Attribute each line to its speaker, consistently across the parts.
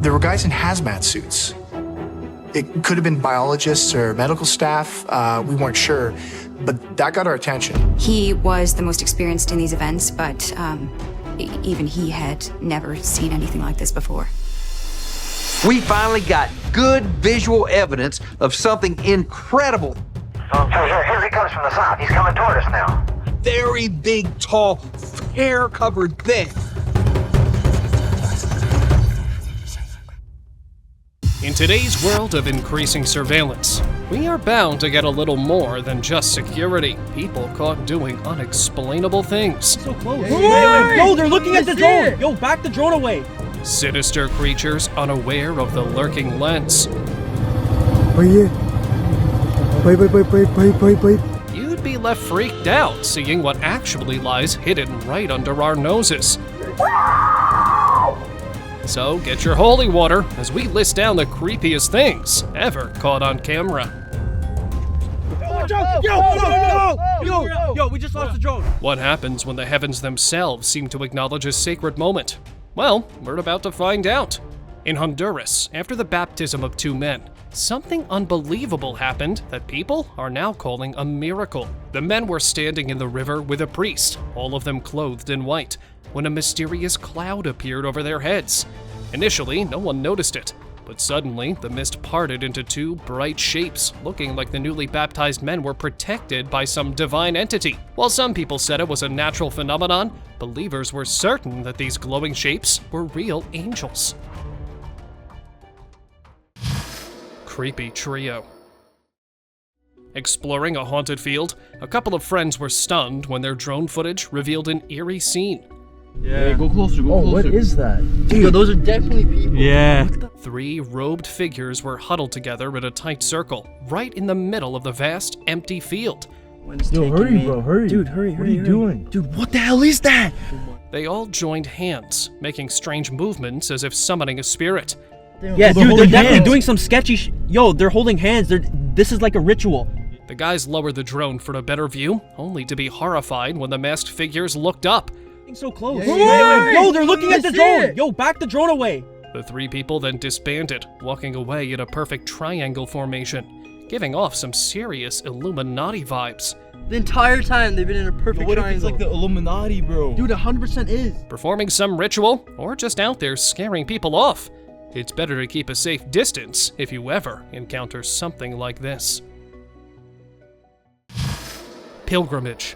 Speaker 1: There were guys in hazmat suits. It could have been biologists or medical staff, we weren't sure, but that got our attention.
Speaker 2: He was the most experienced in these events, but even he had never seen anything like this before.
Speaker 3: We finally got good visual evidence of something incredible.
Speaker 4: Here he comes from the south. He's coming toward us now.
Speaker 3: Very big, tall, hair-covered thing.
Speaker 5: In today's world of increasing surveillance, we are bound to get a little more than just security. People caught doing unexplainable things.
Speaker 6: So close. Wait. Yo, they're looking at the drone. Yo, back the drone away.
Speaker 5: Sinister creatures unaware of the lurking lens. You'd be left freaked out seeing what actually lies hidden right under our noses. So get your holy water as we list down the creepiest things ever caught on camera.
Speaker 6: Yo, we just lost the drone.
Speaker 5: What happens when the heavens themselves seem to acknowledge a sacred moment? Well, we're about to find out. In Honduras, after the baptism of 2 men, something unbelievable happened that people are now calling a miracle. The men were standing in the river with a priest, all of them clothed in white, when a mysterious cloud appeared over their heads. Initially, no one noticed it, but suddenly the mist parted into 2 bright shapes, looking like the newly baptized men were protected by some divine entity. While some people said it was a natural phenomenon, believers were certain that these glowing shapes were real angels. Creepy trio. Exploring a haunted field, a couple of friends were stunned when their drone footage revealed an eerie scene.
Speaker 6: Yeah, go closer, go closer.
Speaker 7: What is that?
Speaker 6: Dude, yo, those are definitely people. Yeah.
Speaker 5: 3 robed figures were huddled together in a tight circle, right in the middle of the vast, empty field.
Speaker 7: Yo, hurry, bro, hurry. Dude, hurry. What are you doing?
Speaker 6: Dude, what the hell is that?
Speaker 5: They all joined hands, making strange movements as if summoning a spirit.
Speaker 6: Yeah, dude, they're definitely doing some sketchy Yo, they're holding hands. This is like a ritual.
Speaker 5: The guys lowered the drone for a better view, only to be horrified when the masked figures looked up.
Speaker 6: So close. Yo, they're looking at the drone. Yo, back the drone away.
Speaker 5: The 3 people then disbanded, walking away in a perfect triangle formation, giving off some serious Illuminati vibes.
Speaker 8: The entire time they've been in a perfect triangle.
Speaker 7: What if it's like the Illuminati, bro?
Speaker 8: Dude, 100% is.
Speaker 5: Performing some ritual, or just out there scaring people off. It's better to keep a safe distance if you ever encounter something like this. Pilgrimage.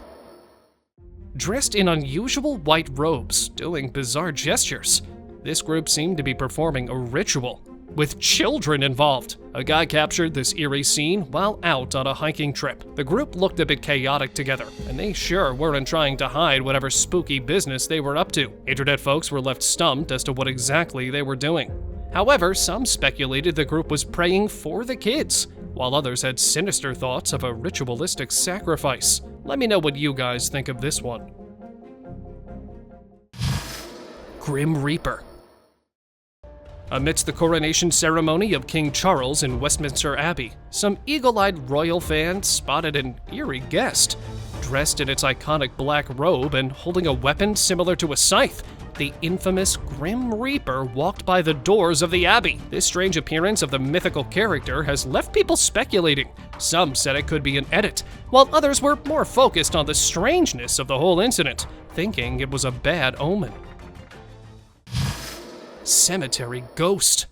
Speaker 5: Dressed in unusual white robes, doing bizarre gestures, this group seemed to be performing a ritual, with children involved. A guy captured this eerie scene while out on a hiking trip. The group looked a bit chaotic together, and they sure weren't trying to hide whatever spooky business they were up to. Internet folks were left stumped as to what exactly they were doing. However, some speculated the group was praying for the kids, while others had sinister thoughts of a ritualistic sacrifice. Let me know what you guys think of this one. Grim Reaper. Amidst the coronation ceremony of King Charles in Westminster Abbey, some eagle-eyed royal fans spotted an eerie guest. Dressed in its iconic black robe and holding a weapon similar to a scythe, the infamous Grim Reaper walked by the doors of the Abbey. This strange appearance of the mythical character has left people speculating. Some said it could be an edit, while others were more focused on the strangeness of the whole incident, thinking it was a bad omen. Cemetery ghost.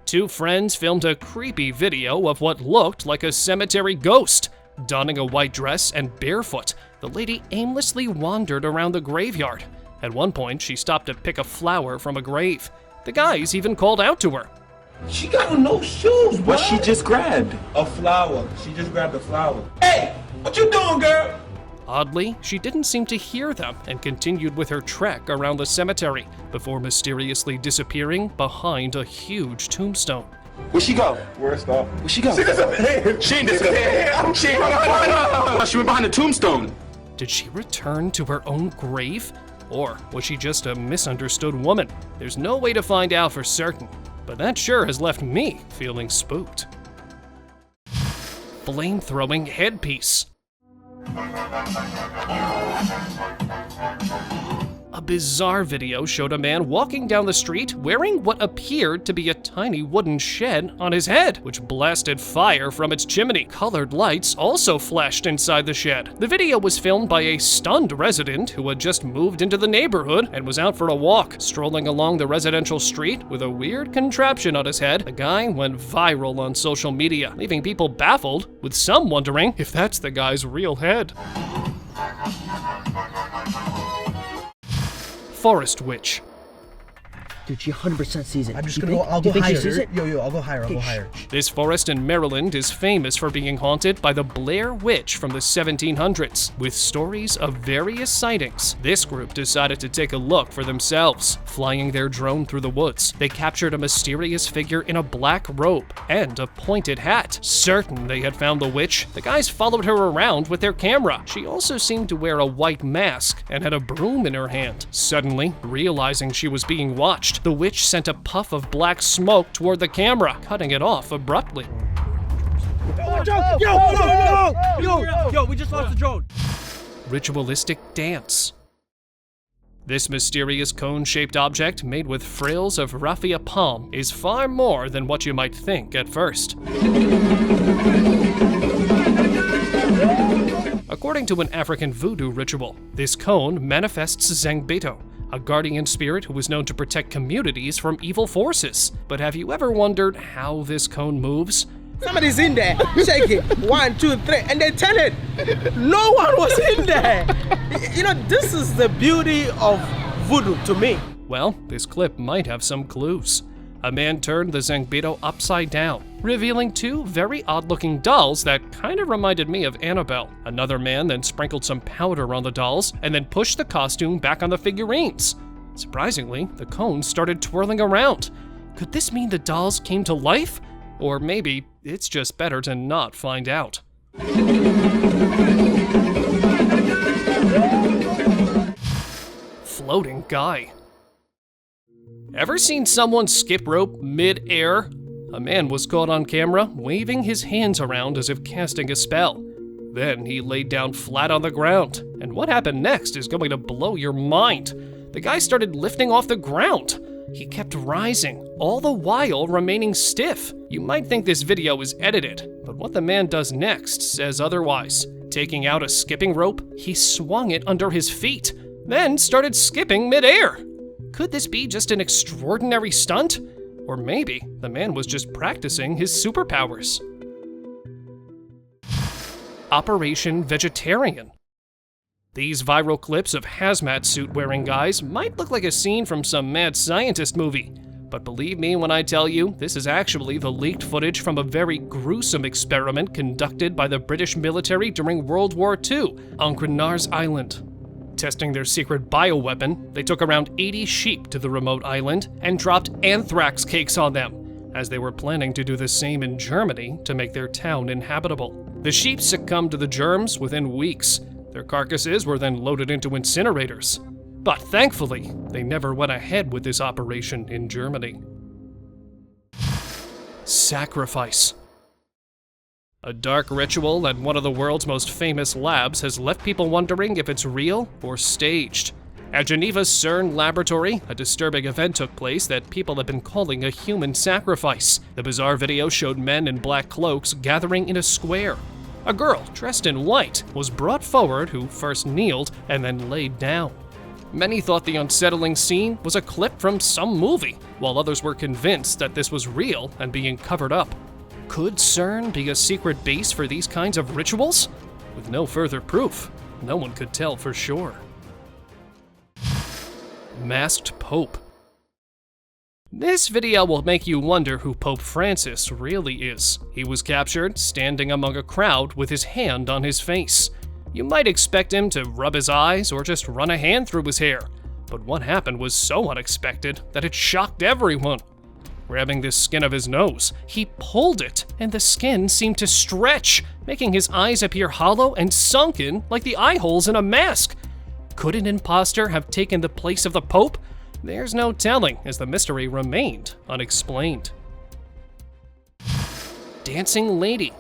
Speaker 5: 2 friends filmed a creepy video of what looked like a cemetery ghost. Donning a white dress and barefoot, the lady aimlessly wandered around the graveyard. At one point, she stopped to pick a flower from a grave. The guys even called out to her.
Speaker 9: She got on no shoes, bro. What she just grabbed? A flower. She just grabbed a flower. Hey, what you doing, girl?
Speaker 5: Oddly, she didn't seem to hear them and continued with her trek around the cemetery before mysteriously disappearing behind a huge tombstone.
Speaker 9: Where'd she go?
Speaker 7: Where's that?
Speaker 9: Where'd she go? She disappeared. She disappeared. She went behind the tombstone.
Speaker 5: Did she return to her own grave? Or was she just a misunderstood woman? There's no way to find out for certain, but that sure has left me feeling spooked. Flame-throwing headpiece. A bizarre video showed a man walking down the street wearing what appeared to be a tiny wooden shed on his head, which blasted fire from its chimney. Colored lights also flashed inside the shed. The video was filmed by a stunned resident who had just moved into the neighborhood and was out for a walk. Strolling along the residential street with a weird contraption on his head, the guy went viral on social media, leaving people baffled, with some wondering if that's the guy's real head. Forest Witch.
Speaker 6: Dude, she 100% sees it.
Speaker 7: I'm just
Speaker 6: You
Speaker 7: gonna
Speaker 6: think-
Speaker 7: go. I'll
Speaker 6: do
Speaker 7: go
Speaker 6: you think
Speaker 7: higher.
Speaker 6: she sees it?
Speaker 7: Yo, I'll go higher. I'll go higher.
Speaker 5: This forest in Maryland is famous for being haunted by the Blair Witch from the 1700s, with stories of various sightings. This group decided to take a look for themselves. Flying their drone through the woods, they captured a mysterious figure in a black robe and a pointed hat. Certain they had found the witch, the guys followed her around with their camera. She also seemed to wear a white mask and had a broom in her hand. Suddenly, realizing she was being watched, the witch sent a puff of black smoke toward the camera, cutting it off abruptly.
Speaker 6: Yo, we just lost the drone.
Speaker 5: Ritualistic dance. This mysterious cone-shaped object, made with frills of raffia palm, is far more than what you might think at first. According to an African voodoo ritual, this cone manifests Zenbo, a guardian spirit who is known to protect communities from evil forces. But have you ever wondered how this cone moves?
Speaker 10: Somebody's in there, shake it, 1, 2, 3, and they turn it. No one was in there. You know, this is the beauty of voodoo to me.
Speaker 5: Well, this clip might have some clues. A man turned the Zenbo upside down, revealing two very odd-looking dolls that kind of reminded me of Annabelle. Another man then sprinkled some powder on the dolls and then pushed the costume back on the figurines. Surprisingly, the cone started twirling around. Could this mean the dolls came to life? Or maybe it's just better to not find out. Floating Guy. Ever seen someone skip rope mid-air? A man was caught on camera waving his hands around as if casting a spell. Then he laid down flat on the ground, and what happened next is going to blow your mind. The guy started lifting off the ground. He kept rising, all the while remaining stiff. You might think this video is edited, but what the man does next says otherwise. Taking out a skipping rope, he swung it under his feet, then started skipping mid-air. Could this be just an extraordinary stunt? Or maybe the man was just practicing his superpowers. Operation Vegetarian. These viral clips of hazmat suit wearing guys might look like a scene from some mad scientist movie, but believe me when I tell you, this is actually the leaked footage from a very gruesome experiment conducted by the British military during World War II on Grenar's Island. Testing their secret bioweapon, they took around 80 sheep to the remote island and dropped anthrax cakes on them, as they were planning to do the same in Germany to make their town inhabitable. The sheep succumbed to the germs within weeks. Their carcasses were then loaded into incinerators. But thankfully, they never went ahead with this operation in Germany. Sacrifice. A dark ritual at one of the world's most famous labs has left people wondering if it's real or staged. At Geneva's CERN laboratory, a disturbing event took place that people have been calling a human sacrifice. The bizarre video showed men in black cloaks gathering in a square. A girl dressed in white was brought forward who first kneeled and then laid down. Many thought the unsettling scene was a clip from some movie, while others were convinced that this was real and being covered up. Could CERN be a secret base for these kinds of rituals? With no further proof, no one could tell for sure. Masked Pope. This video will make you wonder who Pope Francis really is. He was captured standing among a crowd with his hand on his face. You might expect him to rub his eyes or just run a hand through his hair, but what happened was so unexpected that it shocked everyone. Grabbing the skin of his nose, he pulled it, and the skin seemed to stretch, making his eyes appear hollow and sunken like the eye holes in a mask. Could an imposter have taken the place of the Pope? There's no telling, as the mystery remained unexplained. Dancing Lady.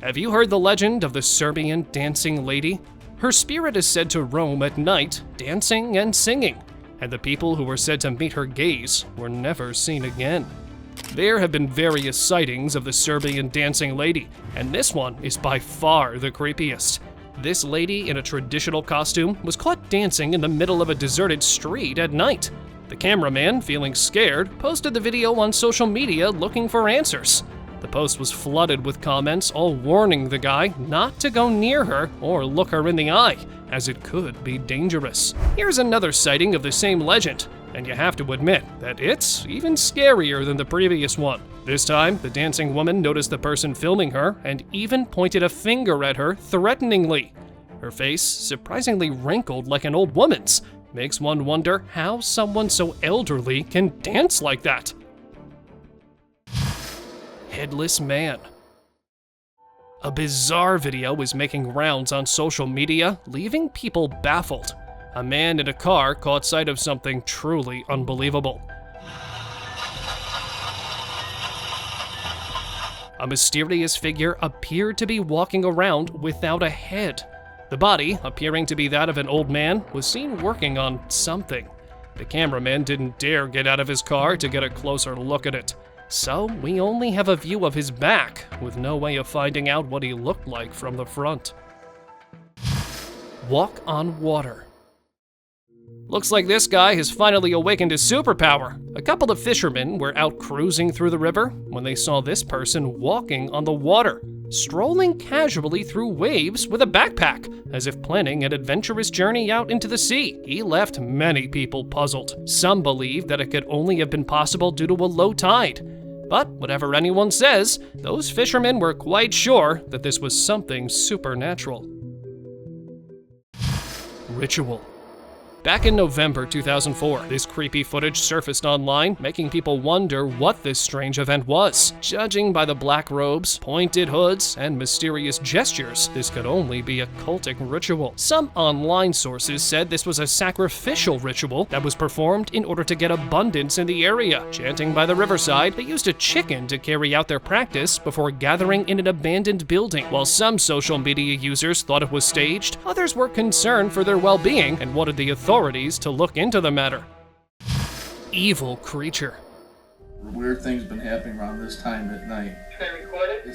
Speaker 5: Have you heard the legend of the Serbian dancing lady? Her spirit is said to roam at night, dancing and singing, and the people who were said to meet her gaze were never seen again. There have been various sightings of the Serbian dancing lady, and this one is by far the creepiest. This lady in a traditional costume was caught dancing in the middle of a deserted street at night. The cameraman, feeling scared, posted the video on social media looking for answers. The post was flooded with comments all warning the guy not to go near her or look her in the eye, as it could be dangerous. Here's another sighting of the same legend, and you have to admit that it's even scarier than the previous one. This time, the dancing woman noticed the person filming her and even pointed a finger at her threateningly. Her face, surprisingly wrinkled like an old woman's, makes one wonder how someone so elderly can dance like that. Headless Man. A bizarre video is making rounds on social media, leaving people baffled. A man in a car caught sight of something truly unbelievable. A mysterious figure appeared to be walking around without a head. The body, appearing to be that of an old man, was seen working on something. The cameraman didn't dare get out of his car to get a closer look at it. So we only have a view of his back, with no way of finding out what he looked like from the front. Walk on water. Looks like this guy has finally awakened his superpower. A couple of fishermen were out cruising through the river when they saw this person walking on the water, strolling casually through waves with a backpack, as if planning an adventurous journey out into the sea. He left many people puzzled. Some believe that it could only have been possible due to a low tide. But whatever anyone says, those fishermen were quite sure that this was something supernatural. Ritual. Back in November 2004, this creepy footage surfaced online, making people wonder what this strange event was. Judging by the black robes, pointed hoods, and mysterious gestures, this could only be a cultic ritual. Some online sources said this was a sacrificial ritual that was performed in order to get abundance in the area. Chanting by the riverside, they used a chicken to carry out their practice before gathering in an abandoned building. While some social media users thought it was staged, others were concerned for their well-being and wanted the authorities to look into the matter. Evil creature.
Speaker 11: Weird things been happening around this time at night.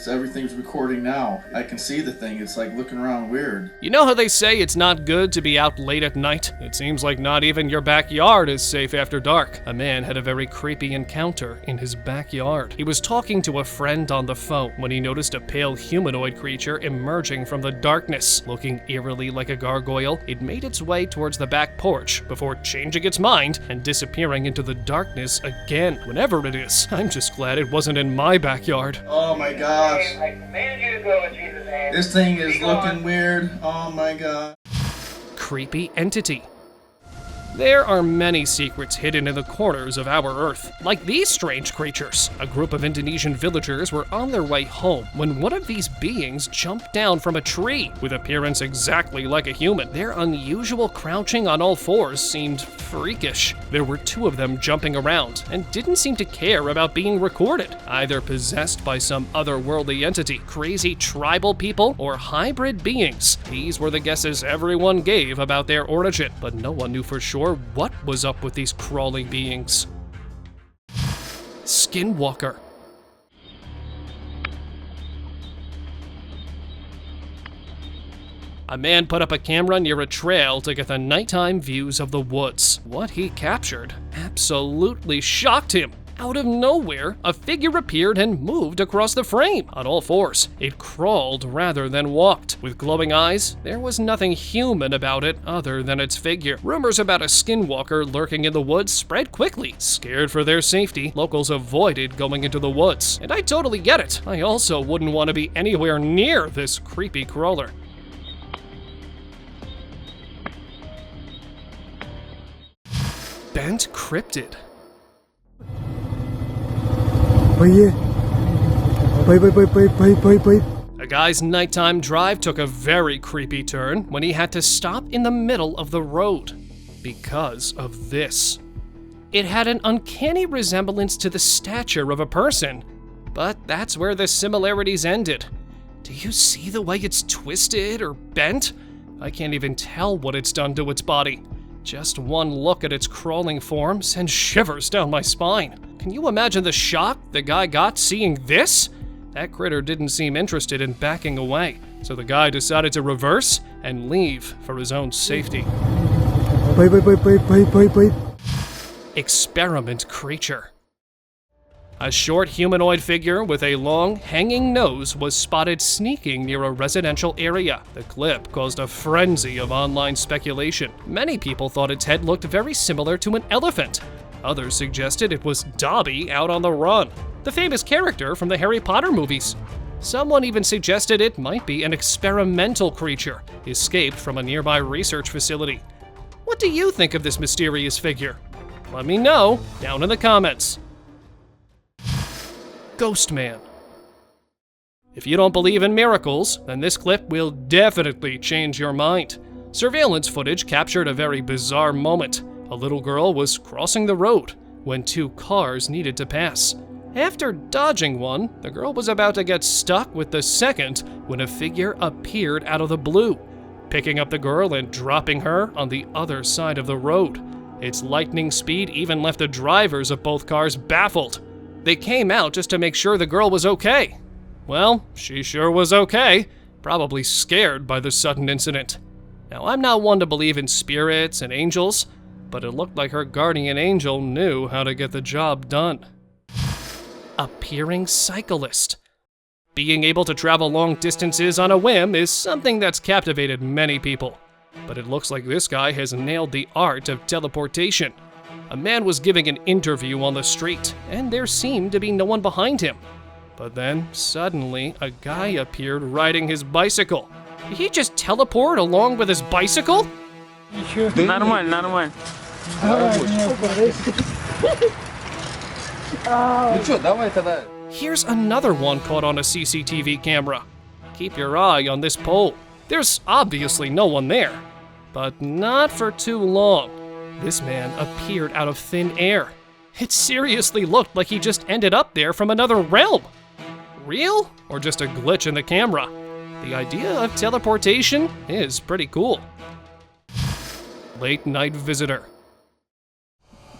Speaker 11: Everything's recording now. I can see the thing. It's like looking around weird.
Speaker 5: You know how they say it's not good to be out late at night? It seems like not even your backyard is safe after dark. A man had a very creepy encounter in his backyard. He was talking to a friend on the phone when he noticed a pale humanoid creature emerging from the darkness. Looking eerily like a gargoyle, it made its way towards the back porch before changing its mind and disappearing into the darkness again. Whenever it is, I'm just glad it wasn't in my backyard.
Speaker 11: Oh my gosh. This thing is looking weird. Oh my god.
Speaker 5: Creepy entity. There are many secrets hidden in the corners of our Earth, like these strange creatures. A group of Indonesian villagers were on their way home when one of these beings jumped down from a tree, with appearance exactly like a human. Their unusual crouching on all fours seemed freakish. There were two of them jumping around and didn't seem to care about being recorded, either possessed by some otherworldly entity, crazy tribal people, or hybrid beings. These were the guesses everyone gave about their origin, but no one knew for sure what was up with these crawling beings. Skinwalker. A man put up a camera near a trail to get the nighttime views of the woods. What he captured absolutely shocked him. Out of nowhere, a figure appeared and moved across the frame on all fours. It crawled rather than walked. With glowing eyes, there was nothing human about it other than its figure. Rumors about a skinwalker lurking in the woods spread quickly. Scared for their safety, locals avoided going into the woods. And I totally get it. I also wouldn't want to be anywhere near this creepy crawler. Bent cryptid. A guy's nighttime drive took a very creepy turn when he had to stop in the middle of the road because of this. It had an uncanny resemblance to the stature of a person, but that's where the similarities ended. Do you see the way it's twisted or bent? I can't even tell what it's done to its body. Just one look at its crawling form sends shivers down my spine. Can you imagine the shock the guy got seeing this? That critter didn't seem interested in backing away, so the guy decided to reverse and leave for his own safety. Experiment creature. A short humanoid figure with a long, hanging nose was spotted sneaking near a residential area. The clip caused a frenzy of online speculation. Many people thought its head looked very similar to an elephant. Others suggested it was Dobby out on the run, the famous character from the Harry Potter movies. Someone even suggested it might be an experimental creature, escaped from a nearby research facility. What do you think of this mysterious figure? Let me know down in the comments. Ghost Man. If you don't believe in miracles, then this clip will definitely change your mind. Surveillance footage captured a very bizarre moment. A little girl was crossing the road when two cars needed to pass. After dodging one, the girl was about to get stuck with the second when a figure appeared out of the blue, picking up the girl and dropping her on the other side of the road. Its lightning speed even left the drivers of both cars baffled. They came out just to make sure the girl was okay. Well, she sure was okay, probably scared by the sudden incident. Now, I'm not one to believe in spirits and angels, but it looked like her guardian angel knew how to get the job done. Appearing cyclist. Being able to travel long distances on a whim is something that's captivated many people, but it looks like this guy has nailed the art of teleportation. A man was giving an interview on the street, and there seemed to be no one behind him. But then, suddenly, a guy appeared riding his bicycle. Did he just teleport along with his bicycle?
Speaker 12: Normal.
Speaker 5: Here's another one caught on a CCTV camera. Keep your eye on this pole. There's obviously no one there, but not for too long. This man appeared out of thin air. It seriously looked like he just ended up there from another realm. Real? Or just a glitch in the camera? The idea of teleportation is pretty cool. Late night visitor.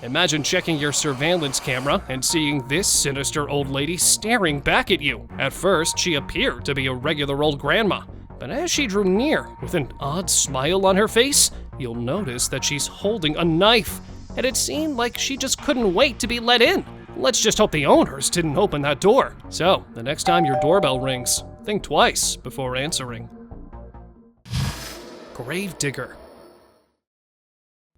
Speaker 5: Imagine checking your surveillance camera and seeing this sinister old lady staring back at you. At first, she appeared to be a regular old grandma, but as she drew near, with an odd smile on her face, you'll notice that she's holding a knife, and it seemed like she just couldn't wait to be let in. Let's just hope the owners didn't open that door. So, the next time your doorbell rings, think twice before answering. Gravedigger.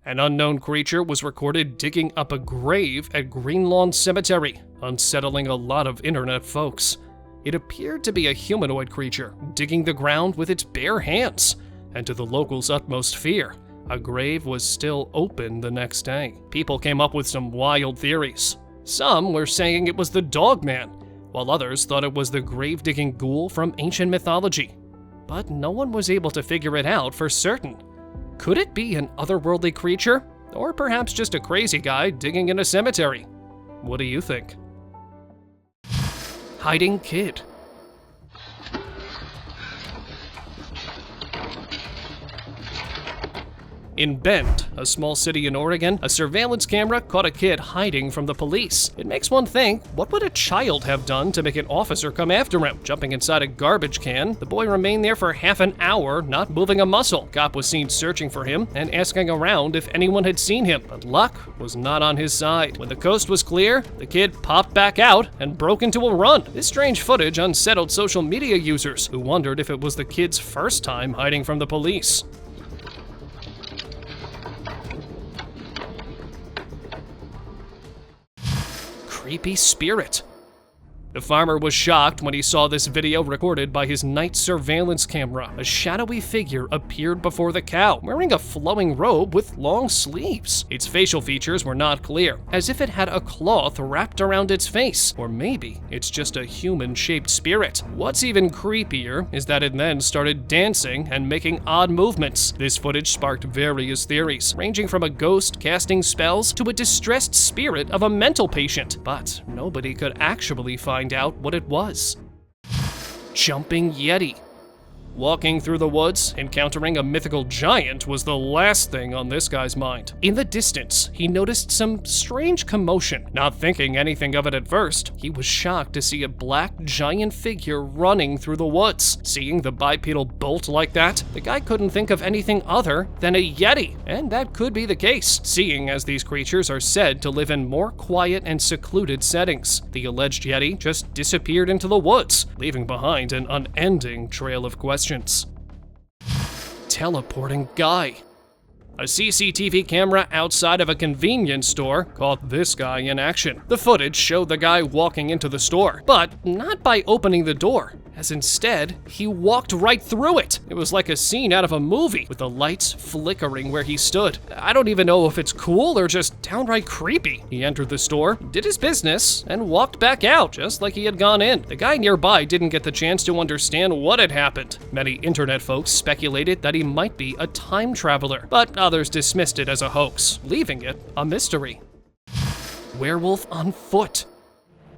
Speaker 5: An unknown creature was recorded digging up a grave at Green Lawn Cemetery, unsettling a lot of internet folks. It appeared to be a humanoid creature, digging the ground with its bare hands, and to the locals' utmost fear, a grave was still open the next day. People came up with some wild theories. Some were saying it was the Dog Man, while others thought it was the grave-digging ghoul from ancient mythology. But no one was able to figure it out for certain. Could it be an otherworldly creature, or perhaps just a crazy guy digging in a cemetery? What do you think? Hiding kid. In Bend, a small city in Oregon, a surveillance camera caught a kid hiding from the police. It makes one think, what would a child have done to make an officer come after him? Jumping inside a garbage can, the boy remained there for half an hour, not moving a muscle. Cop was seen searching for him and asking around if anyone had seen him, but luck was not on his side. When the coast was clear, the kid popped back out and broke into a run. This strange footage unsettled social media users, who wondered if it was the kid's first time hiding from the police. Creepy spirit. The farmer was shocked when he saw this video recorded by his night surveillance camera. A shadowy figure appeared before the cow, wearing a flowing robe with long sleeves. Its facial features were not clear, as if it had a cloth wrapped around its face, or maybe it's just a human-shaped spirit. What's even creepier is that it then started dancing and making odd movements. This footage sparked various theories, ranging from a ghost casting spells to a distressed spirit of a mental patient, but nobody could actually find out what it was. Jumping Yeti. Walking through the woods, encountering a mythical giant was the last thing on this guy's mind. In the distance, he noticed some strange commotion. Not thinking anything of it at first, he was shocked to see a black giant figure running through the woods. Seeing the bipedal bolt like that, the guy couldn't think of anything other than a Yeti, and that could be the case, seeing as these creatures are said to live in more quiet and secluded settings. The alleged Yeti just disappeared into the woods, leaving behind an unending trail of questions. Teleporting Guy. A CCTV camera outside of a convenience store caught this guy in action. The footage showed the guy walking into the store, but not by opening the door, as instead, he walked right through it. It was like a scene out of a movie, with the lights flickering where he stood. I don't even know if it's cool or just downright creepy. He entered the store, did his business, and walked back out, just like he had gone in. The guy nearby didn't get the chance to understand what had happened. Many internet folks speculated that he might be a time traveler, but others dismissed it as a hoax, leaving it a mystery. Werewolf on foot.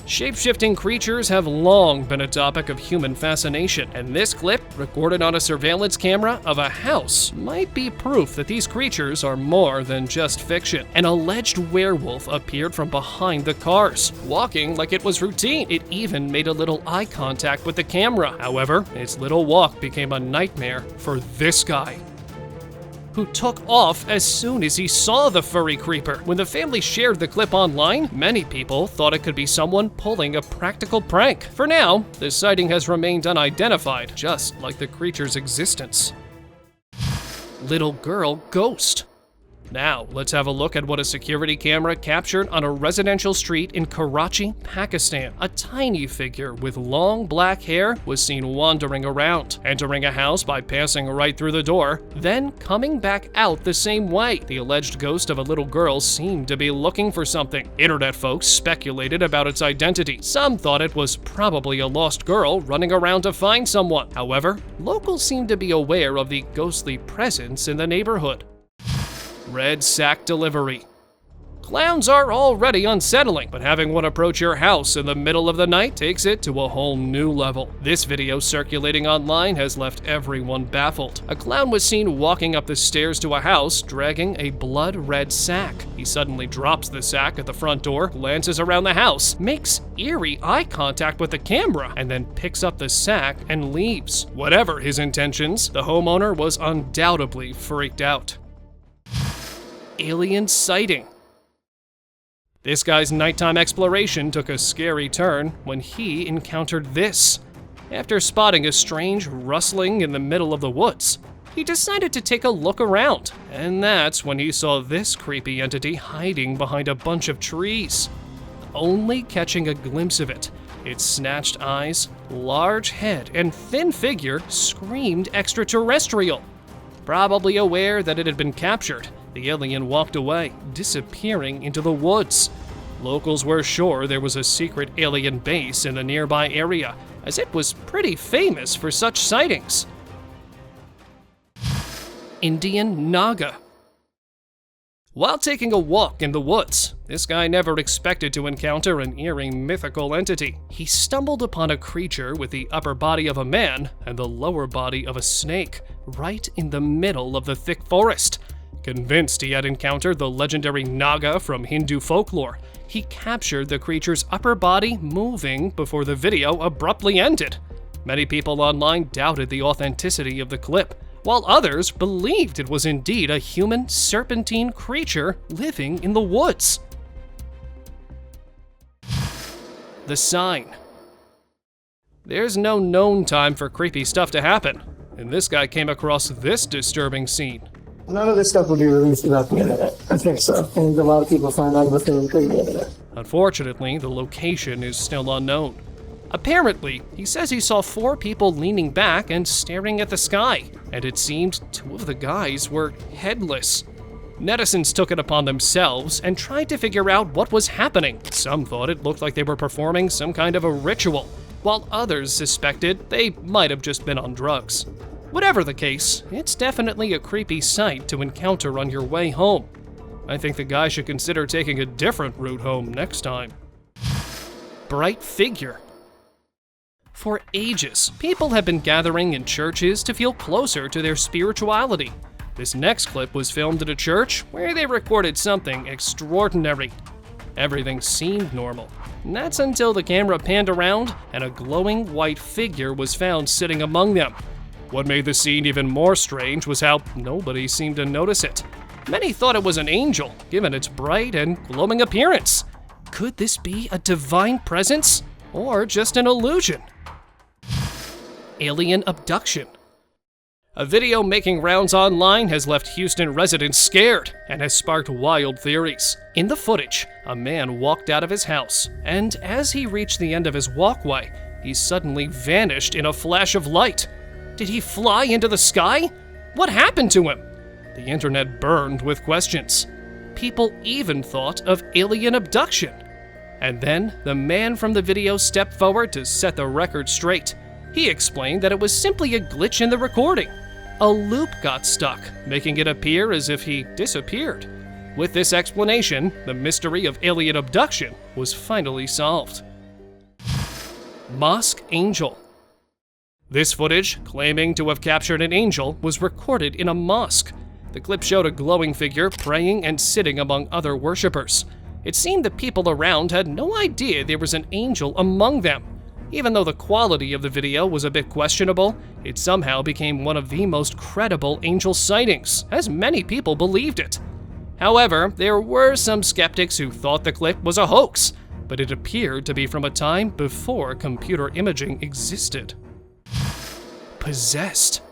Speaker 5: Shape-shifting creatures have long been a topic of human fascination, and this clip, recorded on a surveillance camera of a house, might be proof that these creatures are more than just fiction. An alleged werewolf appeared from behind the cars, walking like it was routine. It even made a little eye contact with the camera. However, its little walk became a nightmare for this guy, who took off as soon as he saw the furry creeper. When the family shared the clip online, many people thought it could be someone pulling a practical prank. For now, the sighting has remained unidentified, just like the creature's existence. Little girl ghost. Now, let's have a look at what a security camera captured on a residential street in Karachi, Pakistan. A tiny figure with long black hair was seen wandering around, entering a house by passing right through the door, then coming back out the same way. The alleged ghost of a little girl seemed to be looking for something. Internet folks speculated about its identity. Some thought it was probably a lost girl running around to find someone. However, locals seemed to be aware of the ghostly presence in the neighborhood. Red sack delivery. Clowns are already unsettling, but having one approach your house in the middle of the night takes it to a whole new level. This video circulating online has left everyone baffled. A clown was seen walking up the stairs to a house, dragging a blood-red sack. He suddenly drops the sack at the front door, glances around the house, makes eerie eye contact with the camera, and then picks up the sack and leaves. Whatever his intentions, the homeowner was undoubtedly freaked out. Alien sighting. This guy's nighttime exploration took a scary turn when he encountered this. After spotting a strange rustling in the middle of the woods, he decided to take a look around, and that's when he saw this creepy entity hiding behind a bunch of trees. Only catching a glimpse of it, its snatched eyes, large head, and thin figure screamed extraterrestrial. Probably aware that it had been captured, the alien walked away, disappearing into the woods. Locals were sure there was a secret alien base in the nearby area, as it was pretty famous for such sightings. Indian Naga. While taking a walk in the woods, this guy never expected to encounter an eerie mythical entity. He stumbled upon a creature with the upper body of a man and the lower body of a snake, right in the middle of the thick forest. Convinced he had encountered the legendary Naga from Hindu folklore, he captured the creature's upper body moving before the video abruptly ended. Many people online doubted the authenticity of the clip, while others believed it was indeed a human serpentine creature living in the woods. The sign. There's no known time for creepy stuff to happen, and this guy came across this disturbing scene.
Speaker 12: None of this stuff will be released without the internet. I think so. I think a lot of people find out about things through the internet.
Speaker 5: Unfortunately, the location is still unknown. Apparently, he says he saw 4 people leaning back and staring at the sky, and it seemed 2 of the guys were headless. Netizens took it upon themselves and tried to figure out what was happening. Some thought it looked like they were performing some kind of a ritual, while others suspected they might have just been on drugs. Whatever the case, it's definitely a creepy sight to encounter on your way home. I think the guy should consider taking a different route home next time. Bright figure. For ages, people have been gathering in churches to feel closer to their spirituality. This next clip was filmed at a church where they recorded something extraordinary. Everything seemed normal. And that's until the camera panned around and a glowing white figure was found sitting among them. What made the scene even more strange was how nobody seemed to notice it. Many thought it was an angel, given its bright and glowing appearance. Could this be a divine presence or just an illusion? Alien abduction. A video making rounds online has left Houston residents scared and has sparked wild theories. In the footage, a man walked out of his house, and as he reached the end of his walkway, he suddenly vanished in a flash of light. Did he fly into the sky? What happened to him? The internet burned with questions. People even thought of alien abduction. And then the man from the video stepped forward to set the record straight. He explained that it was simply a glitch in the recording. A loop got stuck, making it appear as if he disappeared. With this explanation, the mystery of alien abduction was finally solved. Mosque Angel. This footage, claiming to have captured an angel, was recorded in a mosque. The clip showed a glowing figure praying and sitting among other worshippers. It seemed the people around had no idea there was an angel among them. Even though the quality of the video was a bit questionable, it somehow became one of the most credible angel sightings, as many people believed it. However, there were some skeptics who thought the clip was a hoax, but it appeared to be from a time before computer imaging existed. Possessed.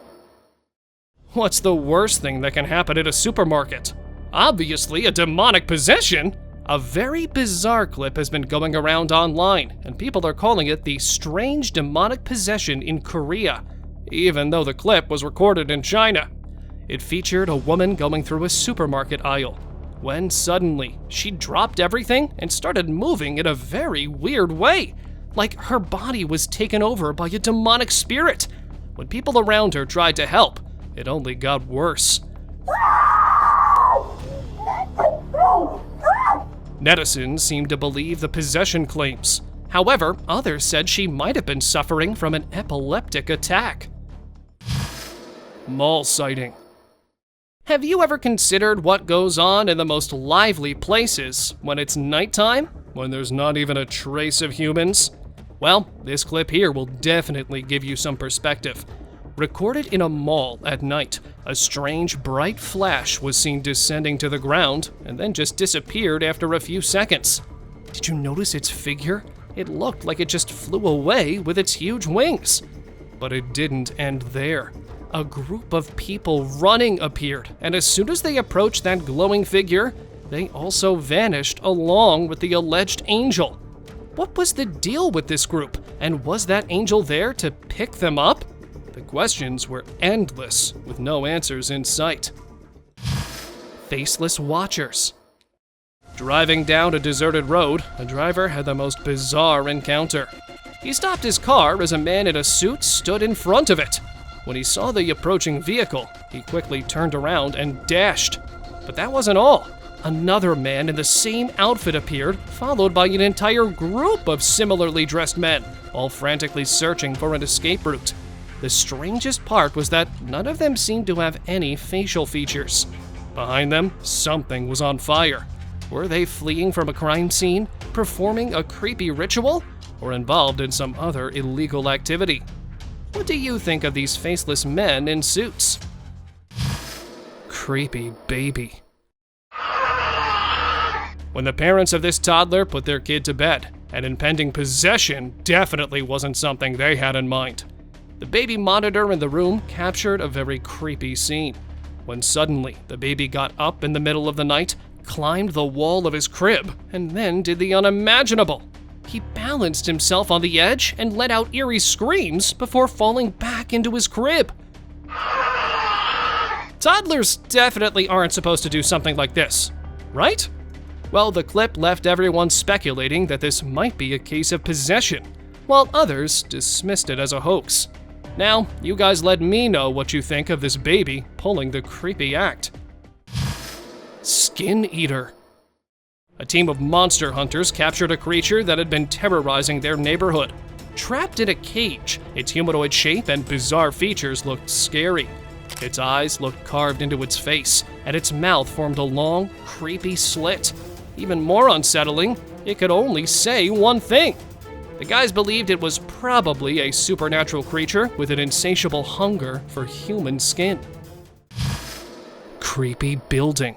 Speaker 5: What's the worst thing that can happen at a supermarket? Obviously, a demonic possession. A very bizarre clip has been going around online, and people are calling it the strange demonic possession in Korea, even though the clip was recorded in China. It featured a woman going through a supermarket aisle, when suddenly she dropped everything and started moving in a very weird way, like her body was taken over by a demonic spirit. When people around her tried to help, it only got worse. Netizens seemed to believe the possession claims. However, others said she might have been suffering from an epileptic attack. Mall sighting. Have you ever considered what goes on in the most lively places when it's nighttime, when there's not even a trace of humans? Well, this clip here will definitely give you some perspective. Recorded in a mall at night, a strange bright flash was seen descending to the ground and then just disappeared after a few seconds. Did you notice its figure? It looked like it just flew away with its huge wings. But it didn't end there. A group of people running appeared, and as soon as they approached that glowing figure, they also vanished along with the alleged angel. What was the deal with this group, and was that angel there to pick them up? The questions were endless, with no answers in sight. Faceless watchers. Driving down a deserted road, a driver had the most bizarre encounter. He stopped his car as a man in a suit stood in front of it. When he saw the approaching vehicle, he quickly turned around and dashed. But that wasn't all. Another man in the same outfit appeared, followed by an entire group of similarly dressed men, all frantically searching for an escape route. The strangest part was that none of them seemed to have any facial features. Behind them, something was on fire. Were they fleeing from a crime scene, performing a creepy ritual, or involved in some other illegal activity? What do you think of these faceless men in suits? Creepy baby. When the parents of this toddler put their kid to bed, an impending possession definitely wasn't something they had in mind. The baby monitor in the room captured a very creepy scene, when suddenly the baby got up in the middle of the night, climbed the wall of his crib, and then did the unimaginable. He balanced himself on the edge and let out eerie screams before falling back into his crib. Toddlers definitely aren't supposed to do something like this, right? Well, the clip left everyone speculating that this might be a case of possession, while others dismissed it as a hoax. Now, you guys let me know what you think of this baby pulling the creepy act. Skin Eater. A team of monster hunters captured a creature that had been terrorizing their neighborhood. Trapped in a cage, its humanoid shape and bizarre features looked scary. Its eyes looked carved into its face, and its mouth formed a long, creepy slit. Even more unsettling, it could only say one thing. The guys believed it was probably a supernatural creature with an insatiable hunger for human skin. Creepy building.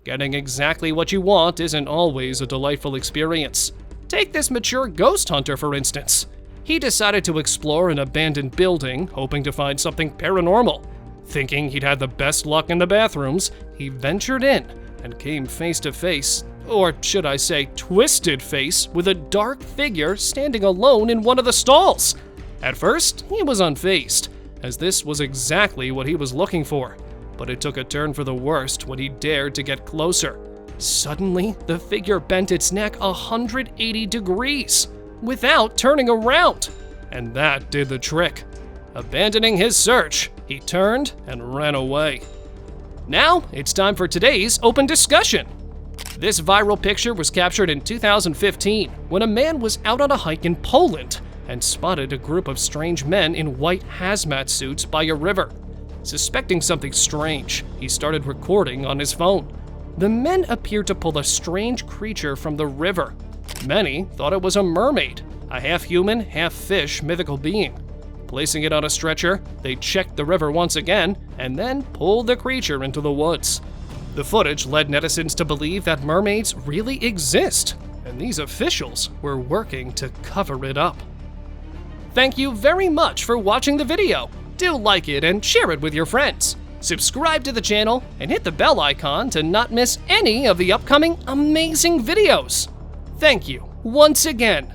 Speaker 5: Getting exactly what you want isn't always a delightful experience. Take this mature ghost hunter, for instance. He decided to explore an abandoned building, hoping to find something paranormal. Thinking he'd had the best luck in the bathrooms, he ventured in and came face to face, or should I say twisted face, with a dark figure standing alone in one of the stalls. At first, he was unfazed, as this was exactly what he was looking for. But it took a turn for the worst when he dared to get closer. Suddenly, the figure bent its neck 180 degrees without turning around, and that did the trick. Abandoning his search, he turned and ran away. Now, it's time for today's open discussion. This viral picture was captured in 2015 when a man was out on a hike in Poland and spotted a group of strange men in white hazmat suits by a river. Suspecting something strange, he started recording on his phone. The men appeared to pull a strange creature from the river. Many thought it was a mermaid, a half-human, half-fish mythical being. Placing it on a stretcher, they checked the river once again and then pulled the creature into the woods. The footage led netizens to believe that mermaids really exist, and these officials were working to cover it up. Thank you very much for watching the video. Do like it and share it with your friends. Subscribe to the channel and hit the bell icon to not miss any of the upcoming amazing videos. Thank you once again.